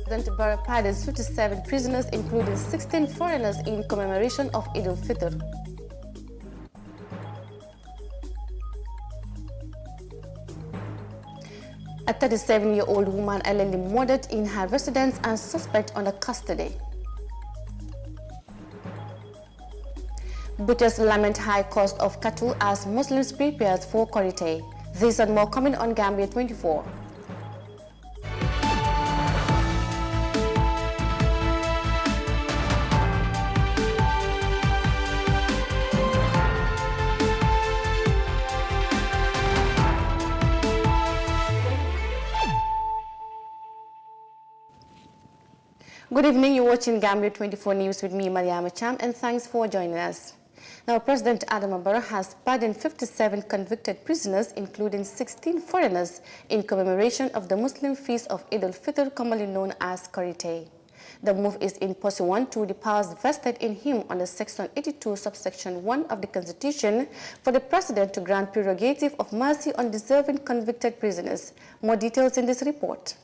President Barrow pardons 57 prisoners, including 16 foreigners, in commemoration of Eid al-Fitr. A 37-year-old woman allegedly murdered in her residence and suspect under custody. Butchers lament high cost of cattle as Muslims prepare for Korite. This and more coming on Gambia 24. Good evening, you're watching Gambia 24 News with me, Mariama Cham, and thanks for joining us. Now, President Adama Barrow has pardoned 57 convicted prisoners, including 16 foreigners, in commemoration of the Muslim feast of Eid al-Fitr, commonly known as Korite. The move is in pursuant to the powers vested in him under Section 82, subsection 1 of the Constitution, for the President to grant prerogative of mercy on deserving convicted prisoners. More details in this report.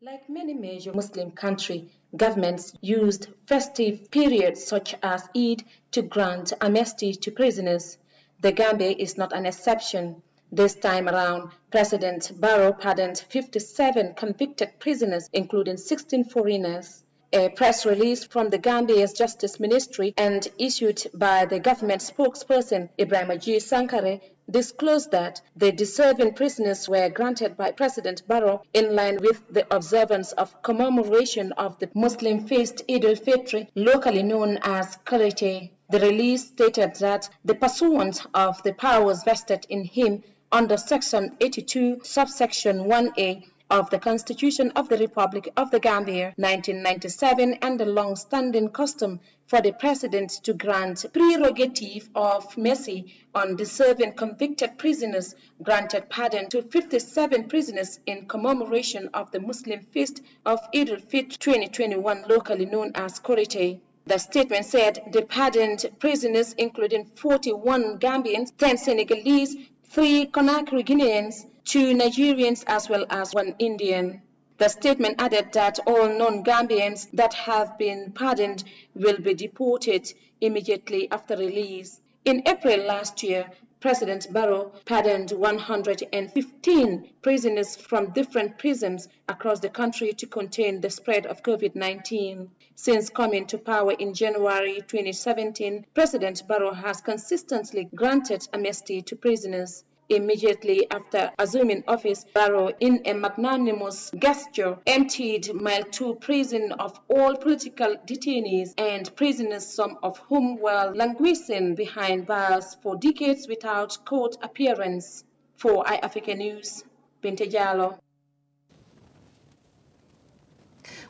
Like many major Muslim countries, governments used festive periods such as Eid to grant amnesty to prisoners. The Gambia is not an exception. This time around, President Barrow pardoned 57 convicted prisoners, including 16 foreigners. A press release from the Gambia's Justice Ministry and issued by the government spokesperson Ibrahim G. Sankare disclosed that the deserving prisoners were granted by President Barrow in line with the observance of commemoration of the Muslim feast Eid al-Fitr, locally known as Korite. The release stated that the pursuant of the powers vested in him under Section 82, subsection 1A of the Constitution of the Republic of the Gambia, 1997, and the long-standing custom for the President to grant prerogative of mercy on deserving convicted prisoners, granted pardon to 57 prisoners in commemoration of the Muslim feast of Eid al-Fitr 2021, locally known as Korite. The statement said the pardoned prisoners, including 41 Gambians, 10 Senegalese, 3 Conakry Guineans, 2 Nigerians, as well as 1 Indian. The statement added that all non-Gambians that have been pardoned will be deported immediately after release. In April last year, President Barrow pardoned 115 prisoners from different prisons across the country to contain the spread of COVID-19. Since coming to power in January 2017, President Barrow has consistently granted amnesty to prisoners. Immediately after assuming office, Barrow, in a magnanimous gesture, emptied Mile 2 prison of all political detainees and prisoners, some of whom were languishing behind bars for decades without court appearance. For iAfrica News, Binte Jallow.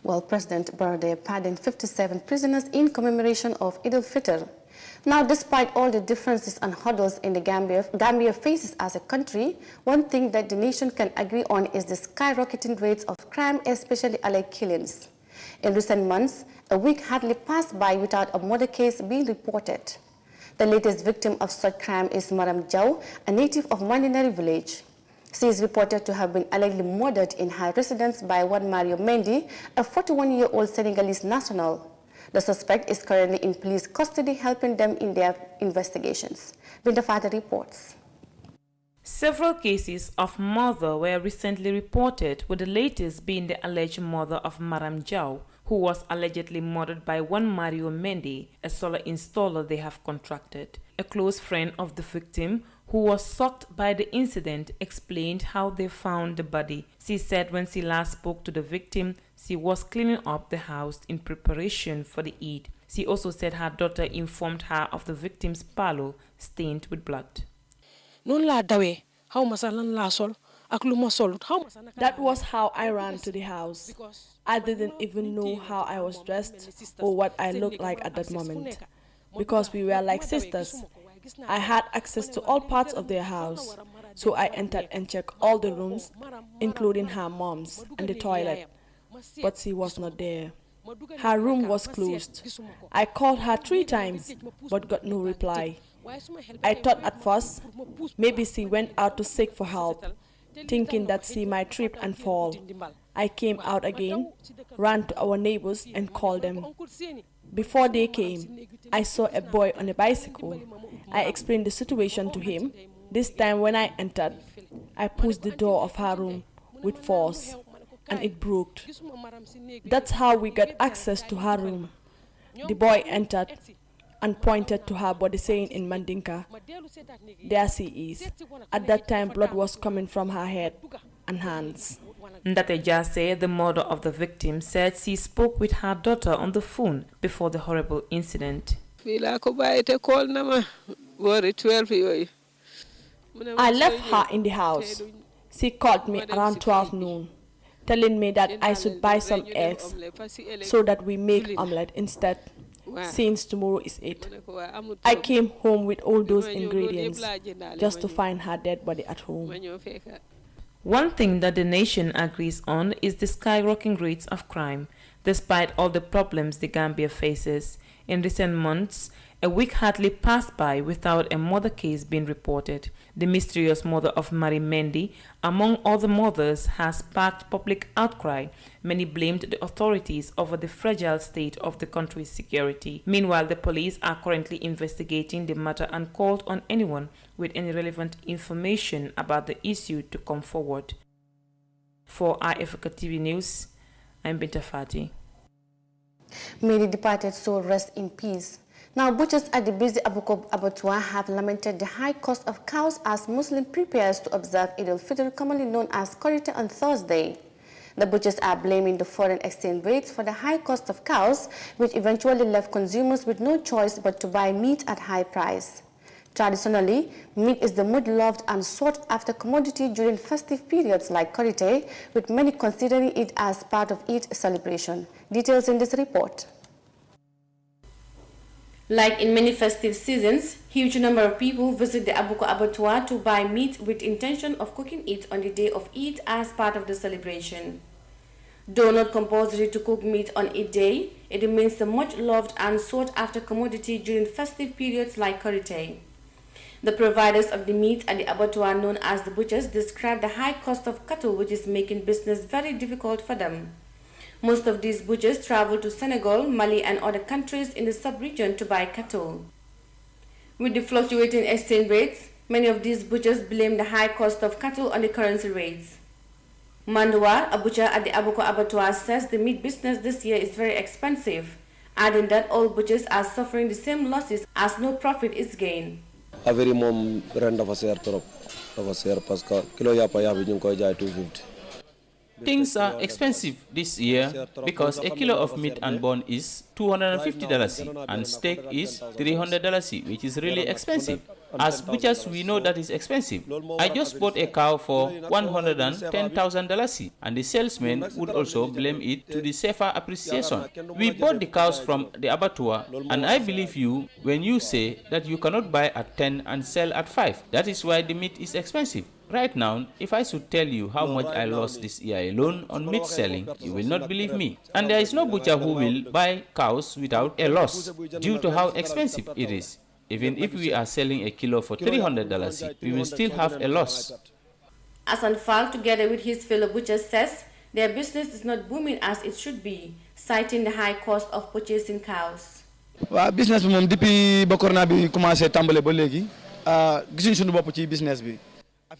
Well, President Barrow pardoned 57 prisoners in commemoration of Eid al-Fitr. Now, despite all the differences and hurdles in the Gambia faces as a country, one thing that the nation can agree on is the skyrocketing rates of crime, especially alleged killings. In recent months, a week hardly passed by without a murder case being reported. The latest victim of such crime is Maram Jau, a native of Mandinari village. She is reported to have been allegedly murdered in her residence by one Mario Mendy, a 41-year-old Senegalese national. The suspect is currently in police custody, helping them in their investigations. Vindafata reports. Several cases of murder were recently reported, with the latest being the alleged murder of Maram Jau, who was allegedly murdered by one Mario Mendy, a solar installer they have contracted. A close friend of the victim, who was shocked by the incident, explained how they found the body. She said when she last spoke to the victim, she was cleaning up the house in preparation for the Eid. She also said her daughter informed her of the victim's palo stained with blood. That was how I ran to the house. I didn't even know how I was dressed or what I looked like at that moment, because we were like sisters. I had access to all parts of their house, so I entered and checked all the rooms, including her mom's and the toilet, but she was not there. Her room was closed. I called her 3 times, but got no reply. I thought at first maybe she went out to seek for help, thinking that she might trip and fall. I came out again, ran to our neighbors and called them. Before they came, I saw a boy on a bicycle. I explained the situation to him. This time when I entered, I pushed the door of her room with force and it broke. That's how we got access to her room. The boy entered and pointed to her body saying in Mandinka, "There she is." At that time, blood was coming from her head and hands. Ndate Jase, the mother of the victim, said she spoke with her daughter on the phone before the horrible incident. I left her in the house. She called me around 12 noon, telling me that I should buy some eggs so that we make omelette instead, since tomorrow is it. I came home with all those ingredients just to find her dead body at home. One thing that the nation agrees on is the skyrocketing rates of crime, despite all the problems the Gambia faces. In recent months, a week hardly passed by without a murder case being reported. The mysterious murder of Mary Mendy, among other mothers, has sparked public outcry. Many blamed the authorities over the fragile state of the country's security. Meanwhile, the police are currently investigating the matter and called on anyone with any relevant information about the issue to come forward. For iAfrica TV News, I'm Binta Fati. May the departed soul rest in peace. Now, butchers at the busy Abuko abattoir have lamented the high cost of cows as Muslims prepares to observe Eid al-Fitr, commonly known as Korite, on Thursday. The butchers are blaming the foreign exchange rates for the high cost of cows, which eventually left consumers with no choice but to buy meat at high price. Traditionally, meat is the most loved and sought-after commodity during festive periods like Korite, with many considering it as part of Eid celebration. Details in this report. Like in many festive seasons, huge number of people visit the Abuko abattoir to buy meat with intention of cooking it on the day of Eid as part of the celebration. Though not compulsory to cook meat on Eid day, it remains the much loved and sought-after commodity during festive periods like Korite. The providers of the meat at the abattoir, known as the butchers, describe the high cost of cattle, which is making business very difficult for them. Most of these butchers travel to Senegal, Mali and other countries in the sub-region to buy cattle. With the fluctuating exchange rates, many of these butchers blame the high cost of cattle on the currency rates. Mandwa, a butcher at the Abuko abattoir, says the meat business this year is very expensive, adding that all butchers are suffering the same losses as no profit is gained. Averi mom ren dafa seer trop dafa seer parce que kilo yàpp bi ñu ngi koy jaay 250. Things are expensive this year because a kilo of meat and bone is $250 and steak is $300, which is really expensive. As butchers, we know that is expensive. I just bought a cow for $110,000 and the salesman would also blame it to the safer appreciation. We bought the cows from the abattoir and I believe you when you say that you cannot buy at 10 and sell at 5. That is why the meat is expensive. Right now, if I should tell you how much I lost this year alone on meat selling, you will not believe me. And there is no butcher who will buy cows without a loss due to how expensive it is. Even if we are selling a kilo for $300, we will still have a loss. Asan Fall, together with his fellow butchers, says their business is not booming as it should be, citing the high cost of purchasing cows. Business moom depuis ba corona bi commencé tàmbale ba léegi gisuñ suñu bopp ci business bi.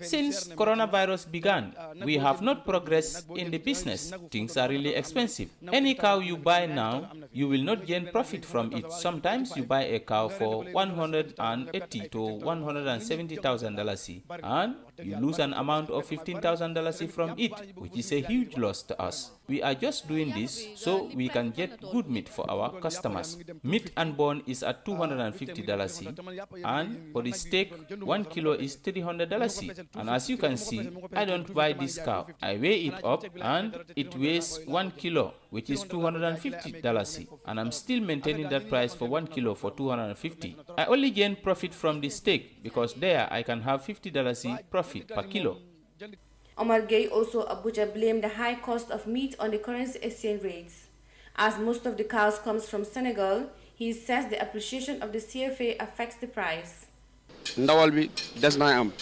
Since coronavirus began, we have not progressed in the business. Things are really expensive. Any cow you buy now, you will not gain profit from it. Sometimes you buy a cow for $180,000 to $170,000 and you lose an amount of $15,000 from it, which is a huge loss to us. We are just doing this so we can get good meat for our customers. Meat and bone is at $250 and for the steak, 1 kilo is $300. And as you can see, I don't buy this cow. I weigh it up and it weighs 1 kilo, which is $250. And I'm still maintaining that price for 1 kilo for $250. I only gain profit from the steak because there I can have $50 profit per kilo. Omar Gay, also a butcher, blamed the high cost of meat on the currency exchange rates. As most of the cows comes from Senegal, he says the appreciation of the CFA affects the price. Ndawal bi des na am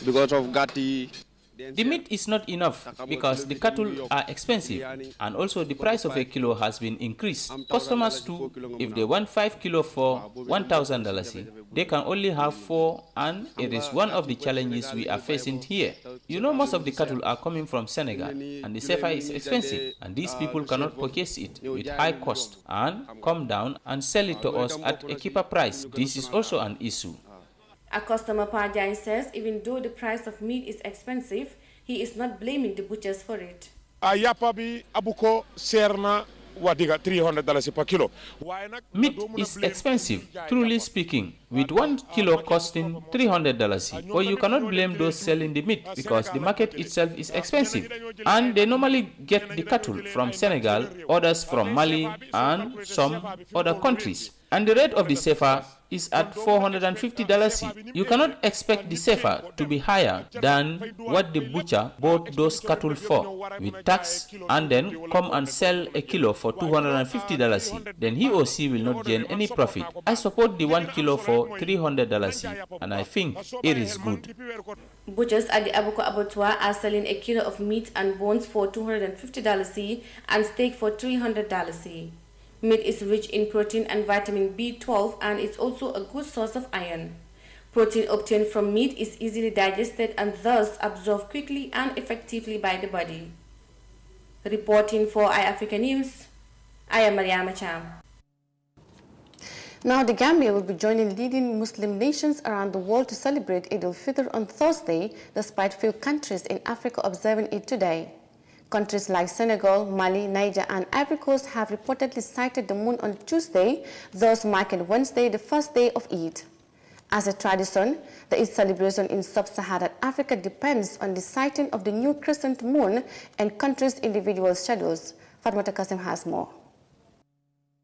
because of gàtt yi The meat is not enough because the cattle are expensive, and also the price of a kilo has been increased. Customers too, if they want 5 kilo for $1,000, they can only have 4, and it is one of the challenges we are facing here. You know, most of the cattle are coming from Senegal, and the sefa is expensive, and these people cannot purchase it with high cost and come down and sell it to us at a cheaper price. This is also an issue. A customer, Pajai says, even though the price of meat is expensive, he is not blaming the butchers for it. Yapabi abuko serna wadiga $300 per kilo. Meat is expensive, truly speaking, with 1 kilo costing $300. But you cannot blame those selling the meat because the market itself is expensive. And they normally get the cattle from Senegal, others from Mali, and some other countries. And the rate of the sefa is at $450. You cannot expect the sefa to be higher than what the butcher bought those cattle for with tax, and then come and sell a kilo for $250. Then he or she will not gain any profit. I support the 1 kilo for $300, and I think it is good. Butchers at the Abuko Abattoir are selling a kilo of meat and bones for $250 and steak for $300. Meat is rich in protein and vitamin B12, and it's also a good source of iron. Protein obtained from meat is easily digested and thus absorbed quickly and effectively by the body. Reporting for iAfrica News, I am Mariama Cham. Now, the Gambia will be joining leading Muslim nations around the world to celebrate Eid al-Fitr on Thursday, despite few countries in Africa observing it today. Countries like Senegal, Mali, Niger, and Ivory Coast have reportedly sighted the moon on Tuesday, thus marking Wednesday the first day of Eid. As a tradition, the Eid celebration in sub-Saharan Africa depends on the sighting of the new crescent moon and countries' individual schedules. Fatmata Kasim has more.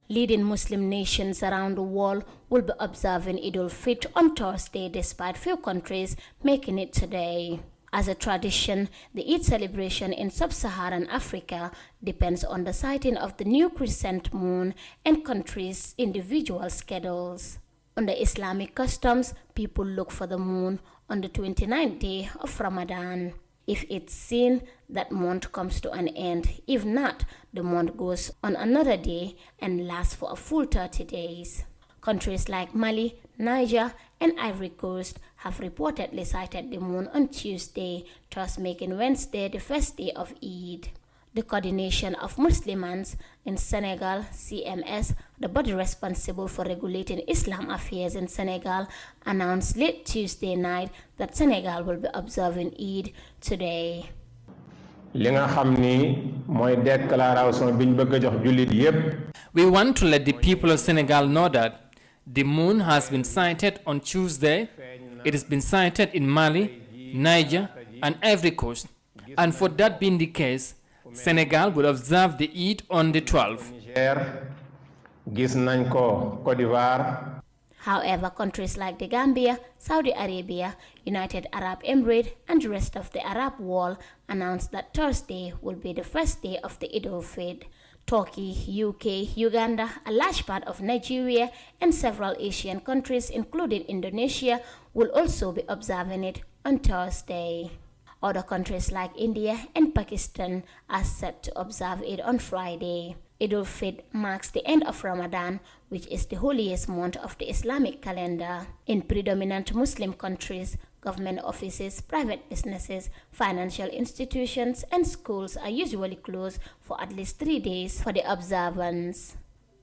Leading Muslim nations around the world will be observing Eid al-Fitr on Thursday, despite few countries making it today. As a tradition, the Eid celebration in sub-Saharan Africa depends on the sighting of the new crescent moon and countries' individual schedules. Under Islamic customs, people look for the moon on the 29th day of Ramadan. If it's seen, that month comes to an end. If not, the month goes on another day and lasts for a full 30 days. Countries like Mali, Niger, and Ivory Coast have reportedly sighted the moon on Tuesday, thus making Wednesday the first day of Eid. The coordination of Muslimans in Senegal, CMS, the body responsible for regulating Islam affairs in Senegal, announced late Tuesday night that Senegal will be observing Eid today. We want to let the people of Senegal know that the moon has been sighted on Tuesday. It has been sighted in Mali, Niger, and Ivory Coast. And for that being the case, Senegal will observe the Eid on the 12th. However, countries like the Gambia, Saudi Arabia, United Arab Emirates, and the rest of the Arab world announced that Thursday will be the first day of the Eid al-Fitr. Turkey, UK, Uganda, a large part of Nigeria, and several Asian countries, including Indonesia, will also be observing it on Thursday. Other countries like India and Pakistan are set to observe it on Friday. Eid al-Fitr marks the end of Ramadan, which is the holiest month of the Islamic calendar. In predominant Muslim countries, government offices, private businesses, financial institutions, and schools are usually closed for at least 3 days for the observance.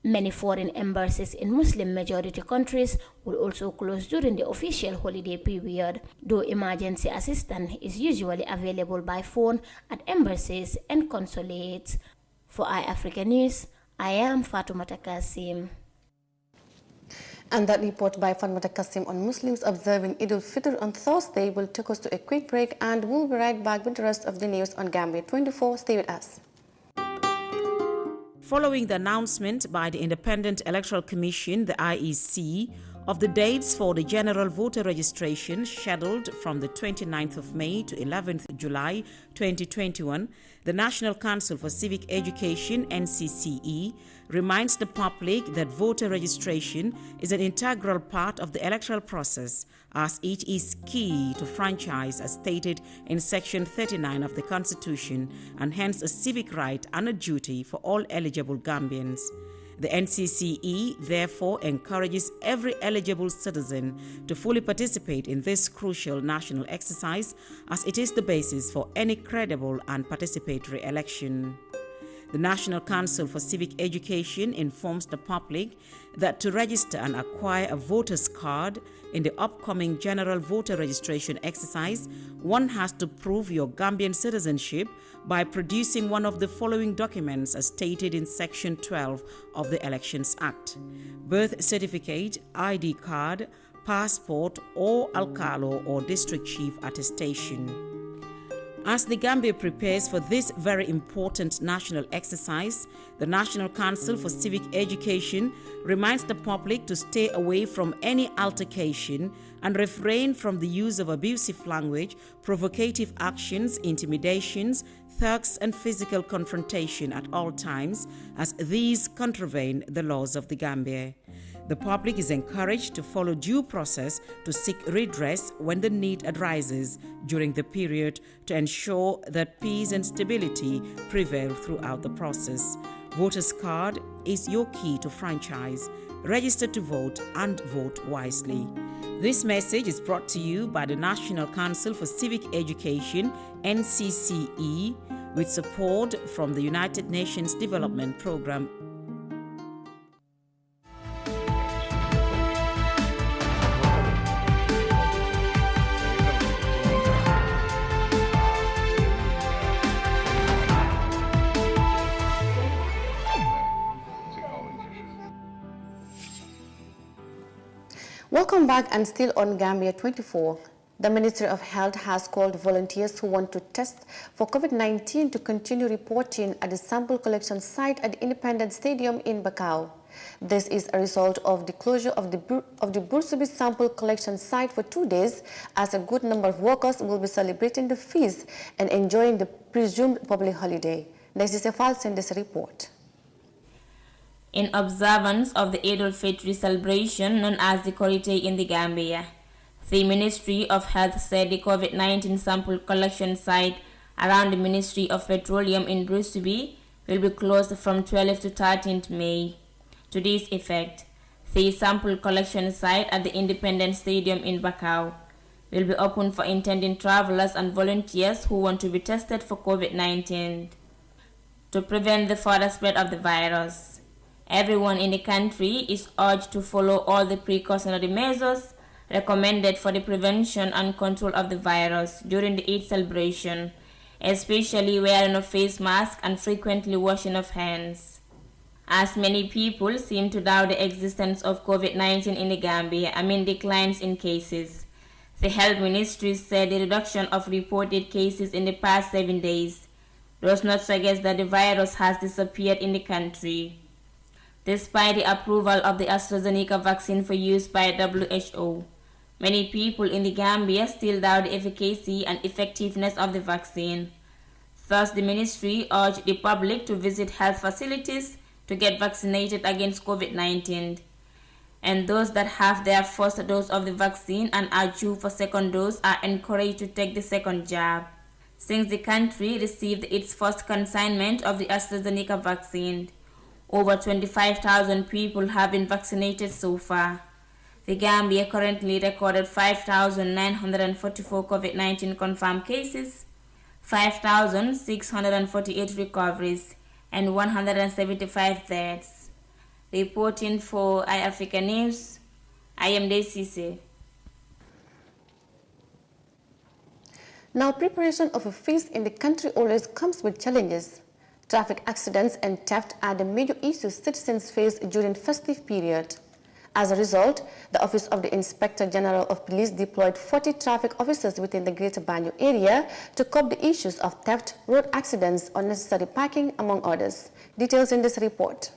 Many foreign embassies in Muslim-majority countries will also close during the official holiday period, though emergency assistance is usually available by phone at embassies and consulates. For iAfrica News, I am Fatoumata Kasim. And that report by Fatmata Kasim on Muslims observing Eid al-Fitr on Thursday will take us to a quick break, and we'll be right back with the rest of the news on Gambia 24. Stay with us. Following the announcement by the Independent Electoral Commission, the IEC, of the dates for the general voter registration scheduled from the 29th of May to 11th July 2021, the National Council for Civic Education, NCCE, reminds the public that voter registration is an integral part of the electoral process, as it is key to franchise as stated in Section 39 of the Constitution, and hence a civic right and a duty for all eligible Gambians. The NCCE therefore encourages every eligible citizen to fully participate in this crucial national exercise, as it is the basis for any credible and participatory election. The National Council for Civic Education informs the public that to register and acquire a voter's card in the upcoming general voter registration exercise, one has to prove your Gambian citizenship by producing one of the following documents as stated in Section 12 of the Elections Act: birth certificate, ID card, passport, or alcalo or district chief attestation. As the Gambia prepares for this very important national exercise, the National Council for Civic Education reminds the public to stay away from any altercation and refrain from the use of abusive language, provocative actions, intimidations, thugs, and physical confrontation at all times, as these contravene the laws of the Gambia. The public is encouraged to follow due process to seek redress when the need arises during the period to ensure that peace and stability prevail throughout the process. Voter's card is your key to franchise. Register to vote and vote wisely. This message is brought to you by the National Council for Civic Education, NCCE, with support from the United Nations Development Programme. Welcome back, and still on Gambia 24. The Ministry of Health has called volunteers who want to test for COVID-19 to continue reporting at the sample collection site at the Independence Stadium in Bakau. This is a result of the closure of the Bursubi sample collection site for 2 days, as a good number of workers will be celebrating the feast and enjoying the presumed public holiday. Next is a false in this report. In observance of the Eid al-Fitr celebration known as the Korite in the Gambia, the Ministry of Health said the COVID-19 sample collection site around the Ministry of Petroleum in Bursubi will be closed from 12th to 13th May. To this effect, the sample collection site at the Independence Stadium in Bakau will be open for intending travelers and volunteers who want to be tested for COVID-19. To prevent the further spread of the virus, everyone in the country is urged to follow all the precautionary measures recommended for the prevention and control of the virus during the Eid celebration, especially wearing of face masks and frequently washing of hands. As many people seem to doubt the existence of COVID-19 in the Gambia amid declines in cases, the Health Ministry said the reduction of reported cases in the past 7 days does not suggest that the virus has disappeared in the country. Despite the approval of the AstraZeneca vaccine for use by WHO, many people in the Gambia still doubt the efficacy and effectiveness of the vaccine. Thus, the ministry urged the public to visit health facilities to get vaccinated against COVID-19. And those that have their first dose of the vaccine and are due for second dose are encouraged to take the second jab. Since the country received its first consignment of the AstraZeneca vaccine, over 25,000 people have been vaccinated so far. The Gambia currently recorded 5,944 COVID-19 confirmed cases, 5,648 recoveries, and 175 deaths. Reporting for iAfrica News, I am Desise. Now, preparation of a feast in the country always comes with challenges. Traffic accidents and theft are the major issues citizens face during festive period. As a result, the Office of the Inspector General of Police deployed 40 traffic officers within the Greater Banjul area to curb the issues of theft, road accidents, unnecessary parking, among others. Details in this report.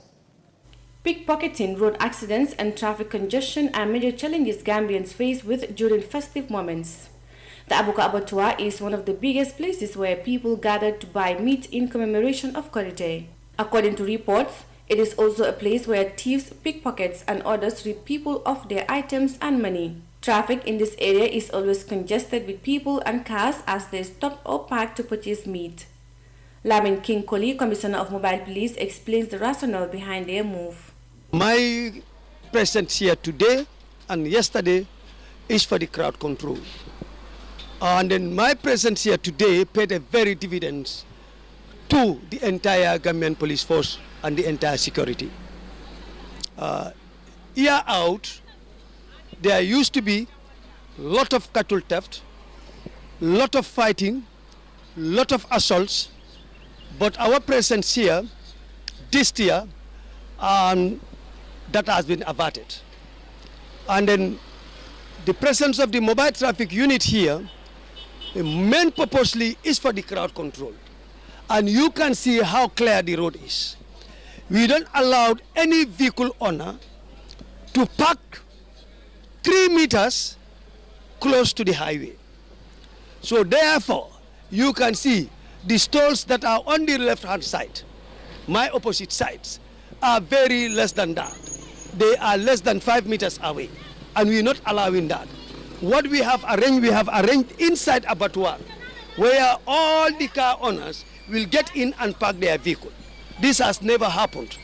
Pickpocketing, road accidents, and traffic congestion are major challenges Gambians face with during festive moments. The Abuka Abattoir is one of the biggest places where people gather to buy meat in commemoration of Korite. According to reports, It is also a place where thieves, pickpockets and others rip people of their items and money. Traffic in this area is always congested with people and cars as they stop or park to purchase meat. Lamin King Koli, Commissioner of Mobile Police, explains the rationale behind their move. My presence here today and yesterday is for the crowd control. And then my presence here today paid a very dividends to the entire Gambian police force and the entire security. Year out, there used to be lot of cattle theft, lot of fighting, lot of assaults, but our presence here this year, that has been averted. And then the presence of the mobile traffic unit here, the main purposely is for the crowd control. And you can see how clear the road is. We don't allow any vehicle owner to park 3 meters close to the highway. So therefore, you can see the stalls that are on the left-hand side, my opposite sides, are very less than that. They are less than 5 meters away, and we're not allowing that. What we have arranged inside abattoir, where all the car owners will get in and park their vehicle. This has never happened.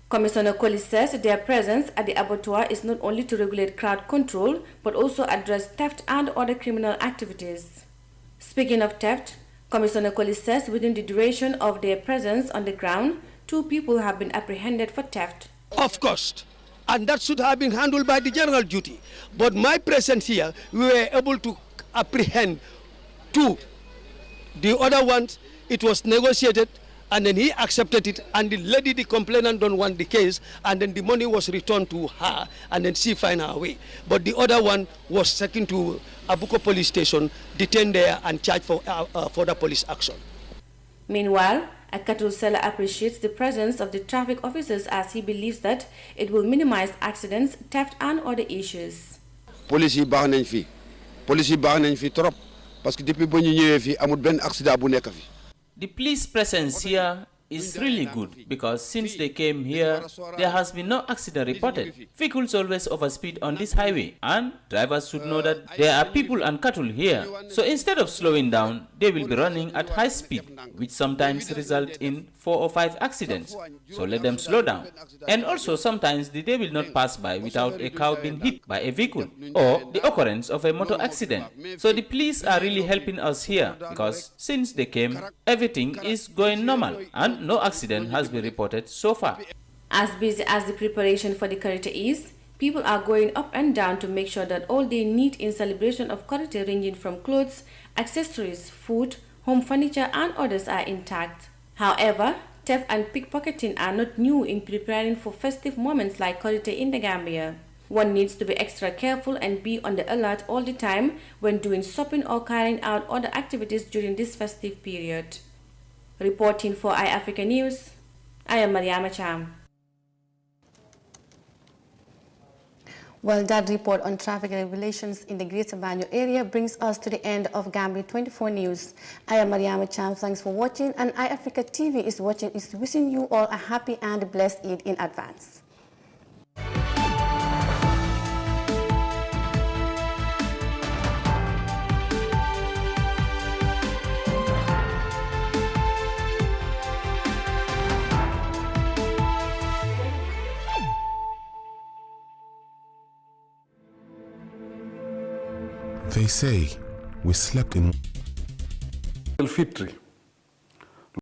Commissioner Koli says their presence at the abattoir is not only to regulate crowd control, but also address theft and other criminal activities. Speaking of theft, Commissioner Koli says within the duration of their presence on the ground, 2 people have been apprehended for theft. Of course, and that should have been handled by the general duty. But my presence here, we were able to apprehend 2. The other ones, it was negotiated, and then he accepted it, and the lady, the complainant, don't want the case, and then the money was returned to her, and then she find her way. But the other one was taken to Abuko police station, detained there, and charged for further police action. Meanwhile, a cattle seller appreciates the presence of the traffic officers as he believes that it will minimize accidents, theft, and other issues. Police yi baax nañ fi trop parce que depuis ba ñu ñëwee fi amul benn accident bu nekk fi. The police presence here is really good because since they came here, there has been no accident reported. Vehicles always overspeed on this highway, and drivers should know that there are people and cattle here. So instead of slowing down, they will be running at high speed, which sometimes result in 4 or 5 accidents. So let them slow down. And also sometimes the day will not pass by without a cow being hit by a vehicle or the occurrence of a motor accident. So the police are really helping us here because since they came, everything is going normal and no accident has been reported so far. As busy as the preparation for the Karite is, people are going up and down to make sure that all they need in celebration of Karite, ranging from clothes, accessories, food, home furniture and others, are intact. However, theft and pickpocketing are not new in preparing for festive moments like Karite in the Gambia. One needs to be extra careful and be on the alert all the time when doing shopping or carrying out other activities during this festive period. Reporting for iAfrica News, I am Mariama Cham. Well, that report on traffic regulations in the Greater Banjo area brings us to the end of Gambia 24 News. I am Mariama Cham. Thanks for watching, and iAfrica TV is wishing you all a happy and blessed Eid in advance. They say we slept in Fitri.